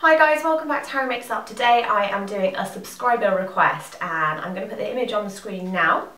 Hi guys, welcome back to Harry Makes Up. Today I am doing a subscriber request and I'm going to put the image on the screen now.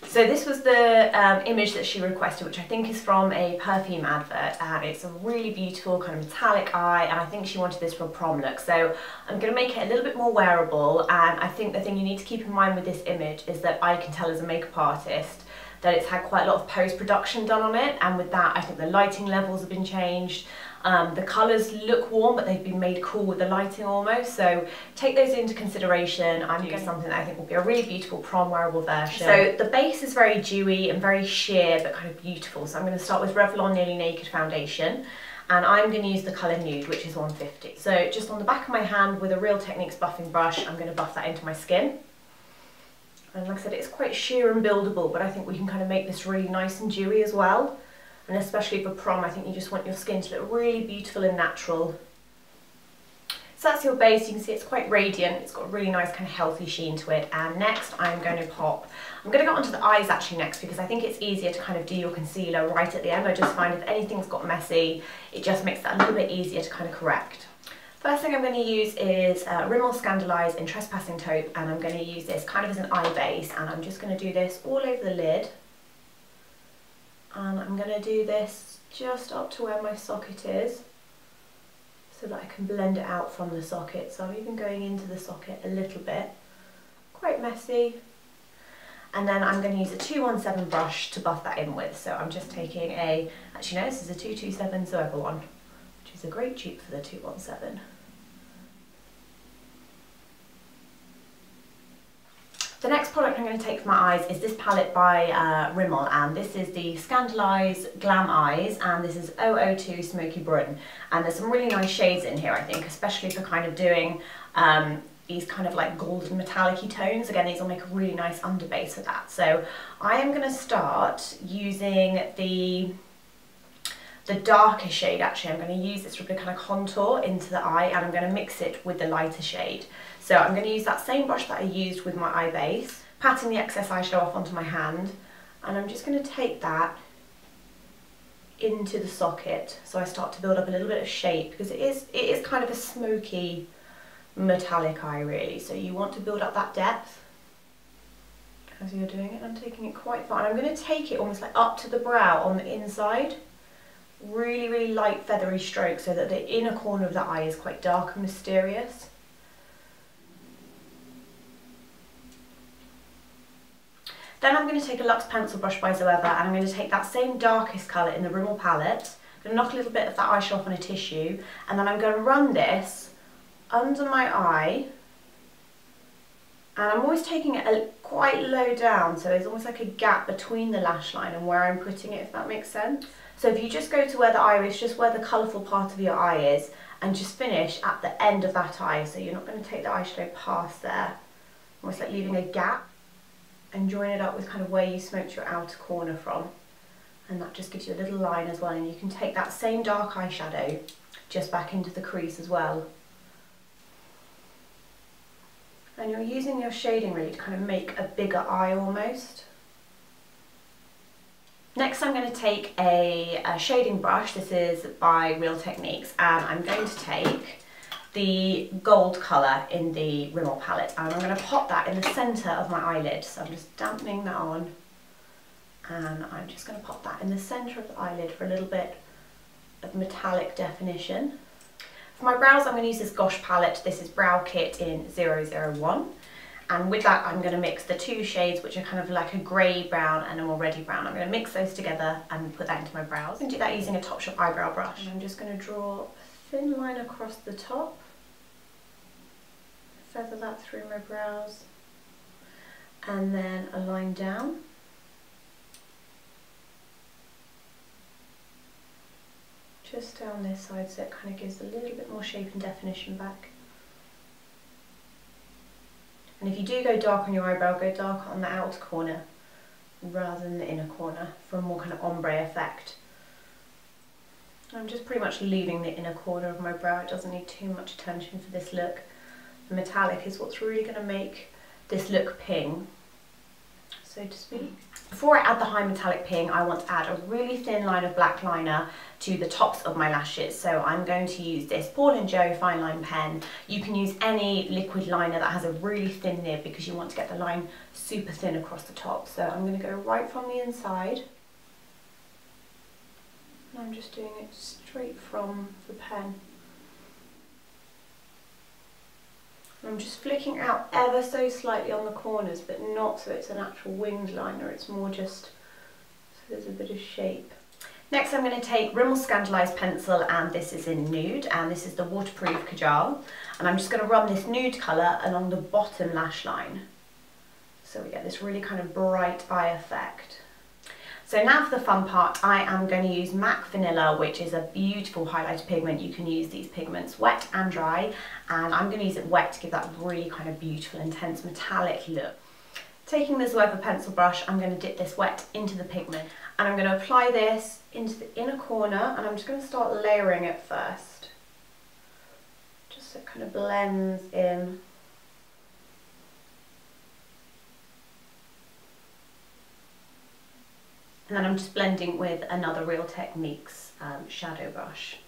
So this was the image that she requested, which I think is from a perfume advert, and it's a really beautiful kind of metallic eye, and I think she wanted this for a prom look. So I'm going to make it a little bit more wearable, and I think the thing you need to keep in mind with this image is that I can tell as a makeup artist that it's had quite a lot of post-production done on it, and with that I think the lighting levels have been changed. The colours look warm, but they've been made cool with the lighting almost, so take those into consideration. I'm doing something that I think will be a really beautiful prom wearable version. So the base is very dewy and very sheer but kind of beautiful, so I'm going to start with Revlon Nearly Naked foundation, and I'm going to use the colour Nude, which is 150. So just on the back of my hand with a Real Techniques buffing brush, I'm going to buff that into my skin. And like I said, it's quite sheer and buildable, but I think we can kind of make this really nice and dewy as well. And especially for prom, I think you just want your skin to look really beautiful and natural. So that's your base. You can see it's quite radiant. It's got a really nice kind of healthy sheen to it. And next I'm going to I'm going to go onto the eyes actually next, because I think it's easier to kind of do your concealer right at the end. I just find if anything's got messy, it just makes that a little bit easier to kind of correct. First thing I'm going to use is Rimmel Scandaleyes in Tresspassing Taupe, and I'm going to use this kind of as an eye base, and I'm just going to do this all over the lid. And I'm going to do this just up to where my socket is, so that I can blend it out from the socket. So I'm even going into the socket a little bit, quite messy. And then I'm going to use a 217 brush to buff that in with. So I'm just taking actually no, this is a 227 Revlon, which is a great dupe for the 217. The next product I'm going to take for my eyes is this palette by Rimmel, and this is the Scandaleyes Glam Eyes, and this is 002 Smokey Brun. And there's some really nice shades in here, I think, especially for kind of doing these kind of like golden metallic-y tones. Again, these will make a really nice underbase for that. So I am going to start using the darker shade. Actually, I'm going to use this to kind of contour into the eye, and I'm going to mix it with the lighter shade. So I'm going to use that same brush that I used with my eye base, patting the excess eyeshadow off onto my hand, and I'm just going to take that into the socket so I start to build up a little bit of shape, because it is kind of a smoky metallic eye really, so you want to build up that depth as you're doing it. I'm taking it quite far, and I'm going to take it almost like up to the brow on the inside. Really, really light feathery strokes so that the inner corner of the eye is quite dark and mysterious. Then I'm going to take a Luxe pencil brush by Zoeva, and I'm going to take that same darkest colour in the Rimmel palette. I'm going to knock a little bit of that eyeshadow off on a tissue, and then I'm going to run this under my eye, and I'm always taking it quite low down, so there's almost like a gap between the lash line and where I'm putting it, if that makes sense. So if you just go to where the iris, just where the colourful part of your eye is, and just finish at the end of that eye, so you're not going to take the eyeshadow past there, almost like leaving a gap, and join it up with kind of where you smoked your outer corner from, and that just gives you a little line as well. And you can take that same dark eyeshadow just back into the crease as well, and you're using your shading really to kind of make a bigger eye almost. Next I'm going to take a shading brush. This is by Real Techniques, and I'm going to take the gold colour in the Rimmel palette, and I'm going to pop that in the centre of my eyelid. So I'm just dampening that on, and I'm just going to pop that in the centre of the eyelid for a little bit of metallic definition. For my brows I'm going to use this Gosh palette. This is Brow Kit in 001, and with that I'm going to mix the two shades, which are kind of like a grey brown and a more reddy brown. I'm going to mix those together and put that into my brows. I'm going to do that using a Topshop eyebrow brush, and I'm just going to draw a thin line across the top, feather that through my brows, and then a line down. Just down this side, so it kind of gives a little bit more shape and definition back. And if you do go dark on your eyebrow, go darker on the outer corner rather than the inner corner for a more kind of ombre effect. I'm just pretty much leaving the inner corner of my brow. It doesn't need too much attention for this look. The metallic is what's really going to make this look ping. so to speak. Before I add the high metallic pink, I want to add a really thin line of black liner to the tops of my lashes. So I'm going to use this Paul & Joe fine line pen. You can use any liquid liner that has a really thin nib because you want to get the line super thin across the top. So I'm going to go right from the inside. And I'm just doing it straight from the pen. I'm just flicking out ever so slightly on the corners, but not so it's an actual winged liner, it's more just so there's a bit of shape. Next I'm going to take Rimmel Scandaleyes pencil, and this is in Nude, and this is the waterproof Kajal, and I'm just going to run this nude colour along the bottom lash line. So we get this really kind of bright eye effect. So now for the fun part, I am going to use MAC Vanilla, which is a beautiful highlighter pigment. You can use these pigments wet and dry, and I'm going to use it wet to give that really kind of beautiful, intense metallic look. Taking the Zoeva pencil brush, I'm going to dip this wet into the pigment, and I'm going to apply this into the inner corner, and I'm just going to start layering it first, just so it kind of blends in. And then I'm just blending with another Real Techniques shadow brush.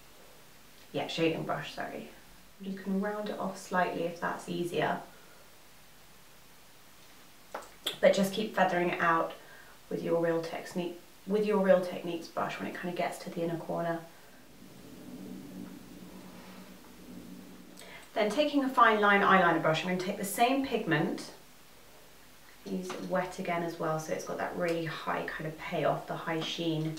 Yeah, shading brush, sorry. You can round it off slightly if that's easier. But just keep feathering it out with your Real Techniques brush when it kind of gets to the inner corner. Then taking a fine line eyeliner brush, I'm going to take the same pigment, use it wet again as well, so it's got that really high kind of payoff, the high sheen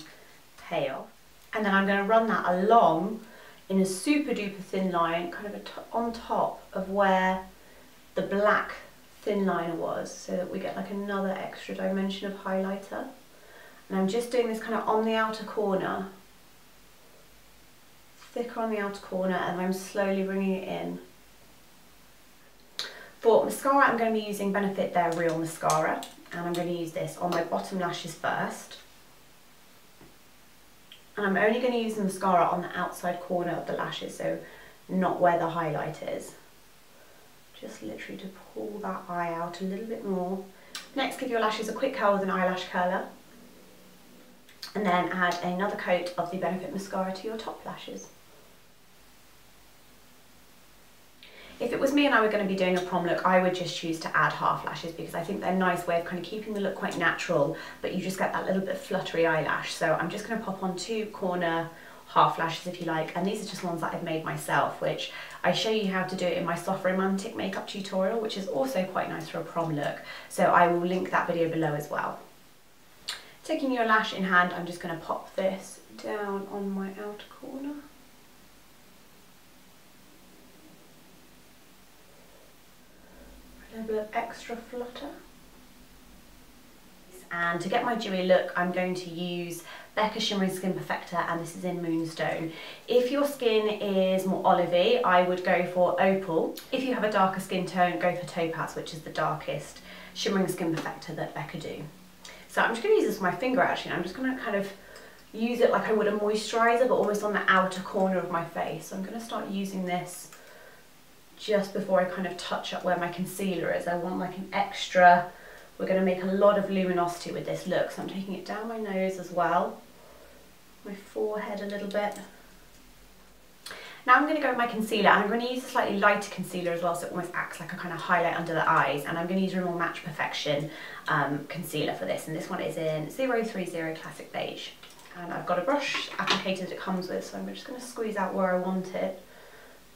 payoff. And then I'm going to run that along in a super duper thin line, kind of on top of where the black thin liner was, so that we get like another extra dimension of highlighter. And I'm just doing this kind of on the outer corner, thicker on the outer corner, and I'm slowly bringing it in. For mascara, I'm going to be using Benefit Their Real Mascara, and I'm going to use this on my bottom lashes first. And I'm only going to use the mascara on the outside corner of the lashes, so not where the highlight is. Just literally to pull that eye out a little bit more. Next, give your lashes a quick curl with an eyelash curler, and then add another coat of the Benefit Mascara to your top lashes. If it was me and I were going to be doing a prom look, I would just choose to add half lashes because I think they're a nice way of kind of keeping the look quite natural, but you just get that little bit fluttery eyelash. So I'm just going to pop on 2 corner half lashes if you like, and these are just ones that I've made myself, which I show you how to do it in my soft romantic makeup tutorial, which is also quite nice for a prom look. So I will link that video below as well. Taking your lash in hand, I'm just going to pop this down on my outer corner. A bit of extra flutter. And to get my dewy look, I'm going to use Becca Shimmering Skin Perfector, and this is in Moonstone. If your skin is more olivey, I would go for Opal. If you have a darker skin tone, go for Topaz, which is the darkest Shimmering Skin Perfector that Becca do. So I'm just going to use this with my finger actually, and I'm just going to kind of use it like I would a moisturiser, but almost on the outer corner of my face. So I'm going to start using this just before I kind of touch up where my concealer is. I want like an extra, we're going to make a lot of luminosity with this look, so I'm taking it down my nose as well, my forehead a little bit. Now I'm going to go with my concealer, and I'm going to use a slightly lighter concealer as well, so it almost acts like a kind of highlight under the eyes, and I'm going to use Rimmel Match Perfection concealer for this, and this one is in 030 Classic Beige. And I've got a brush applicator that it comes with, so I'm just going to squeeze out where I want it.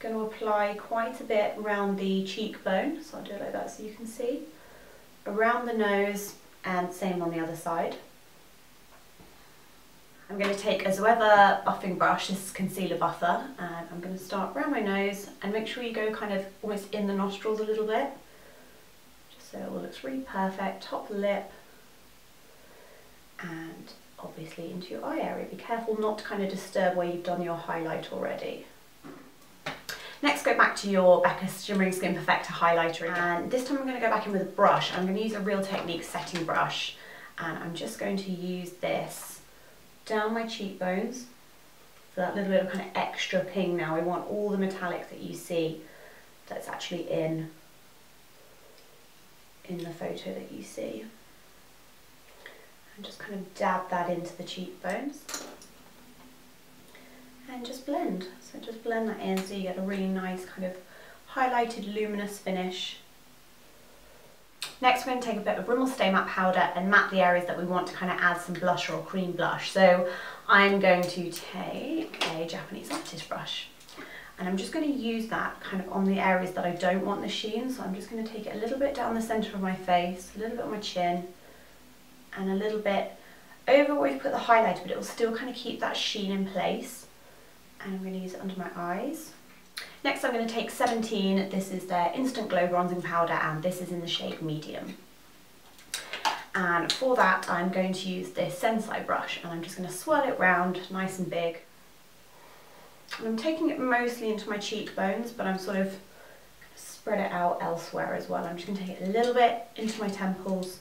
Going to apply quite a bit around the cheekbone, so I'll do it like that so you can see, around the nose, and same on the other side. I'm going to take a Zoeva buffing brush, this is concealer buffer, and I'm going to start around my nose, and make sure you go kind of almost in the nostrils a little bit, just so it all looks really perfect, top lip, and obviously into your eye area. Be careful not to kind of disturb where you've done your highlight already. Next, go back to your Becca Shimmering Skin Perfector highlighter, and this time I'm going to go back in with a brush. I'm going to use a Real Techniques setting brush, and I'm just going to use this down my cheekbones for that little bit of kind of extra ping. Now we want all the metallic that you see that's actually in the photo that you see. kind of dab that into the cheekbones and just blend. So just blend that in so you get a really nice kind of highlighted luminous finish. Next we're going to take a bit of Rimmel Stay Matte Powder and matte the areas that we want to kind of add some blush or cream blush. So I'm going to take a Japanese artist brush and I'm just going to use that kind of on the areas that I don't want the sheen. So I'm just going to take it a little bit down the centre of my face, a little bit on my chin and a little bit over where we've put the highlighter, but it will still kind of keep that sheen in place. And I'm going to use it under my eyes. Next I'm going to take 17, this is their Instant Glow Bronzing Powder and this is in the shade Medium. And for that I'm going to use this Sensei brush and I'm just going to swirl it round nice and big. And I'm taking it mostly into my cheekbones, but I'm sort of spread it out elsewhere as well. I'm just going to take it a little bit into my temples.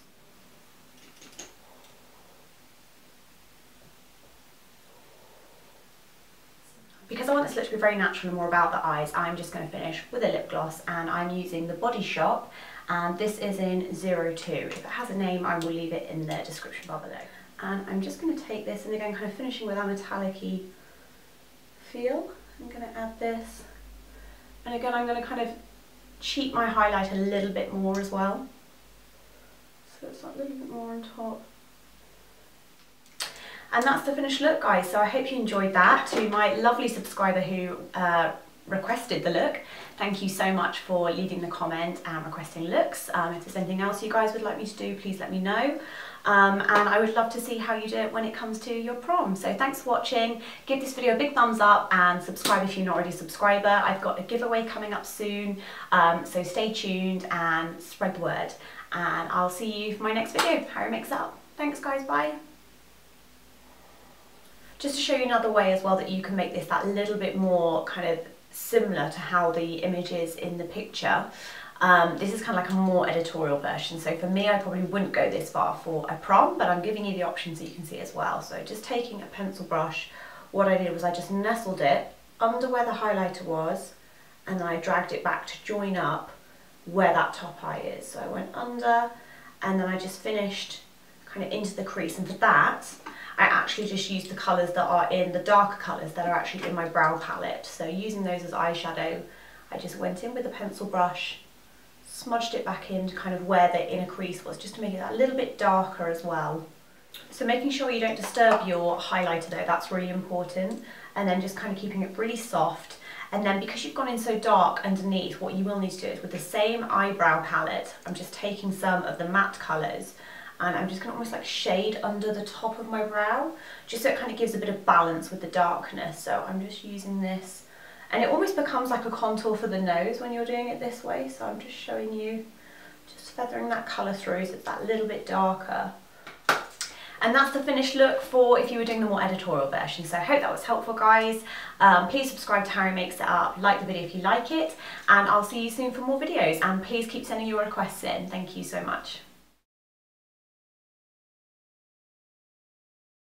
Because I want this look to be very natural and more about the eyes, I'm just going to finish with a lip gloss and I'm using the Body Shop and this is in 02. If it has a name I will leave it in the description bar below. And I'm just going to take this and again kind of finishing with a metallic-y feel. I'm going to add this and again I'm going to kind of cheat my highlight a little bit more as well. So it's like a little bit more on top. And that's the finished look, guys, so I hope you enjoyed that. To my lovely subscriber who requested the look, thank you so much for leaving the comment and requesting looks. If there's anything else you guys would like me to do, please let me know. And I would love to see how you do it when it comes to your prom. So thanks for watching, give this video a big thumbs up and subscribe if you're not already a subscriber. I've got a giveaway coming up soon, so stay tuned and spread the word. And I'll see you for my next video, how I mix it up. Thanks guys, bye. Just to show you another way as well that you can make this that little bit more kind of similar to how the image is in the picture. This is kind of like a more editorial version. So for me, I probably wouldn't go this far for a prom, but I'm giving you the options that you can see as well. So just taking a pencil brush, what I did was I just nestled it under where the highlighter was, and then I dragged it back to join up where that top eye is. So I went under, and then I just finished kind of into the crease. And for that, I actually just used the colours that are in, the darker colours that are actually in my brow palette. So using those as eyeshadow, I just went in with a pencil brush, smudged it back into kind of where the inner crease was, just to make it a little bit darker as well. So making sure you don't disturb your highlighter though, that's really important. And then just kind of keeping it really soft. And then because you've gone in so dark underneath, what you will need to do is with the same eyebrow palette, I'm just taking some of the matte colours and I'm just going to almost like shade under the top of my brow, just so it kind of gives a bit of balance with the darkness. So I'm just using this, and it almost becomes like a contour for the nose when you're doing it this way. So I'm just showing you, just feathering that colour through so it's that little bit darker. And that's the finished look for if you were doing the more editorial version. So I hope that was helpful, guys. Please subscribe to Harry Makes It Up, like the video if you like it, and I'll see you soon for more videos. And please keep sending your requests in. Thank you so much.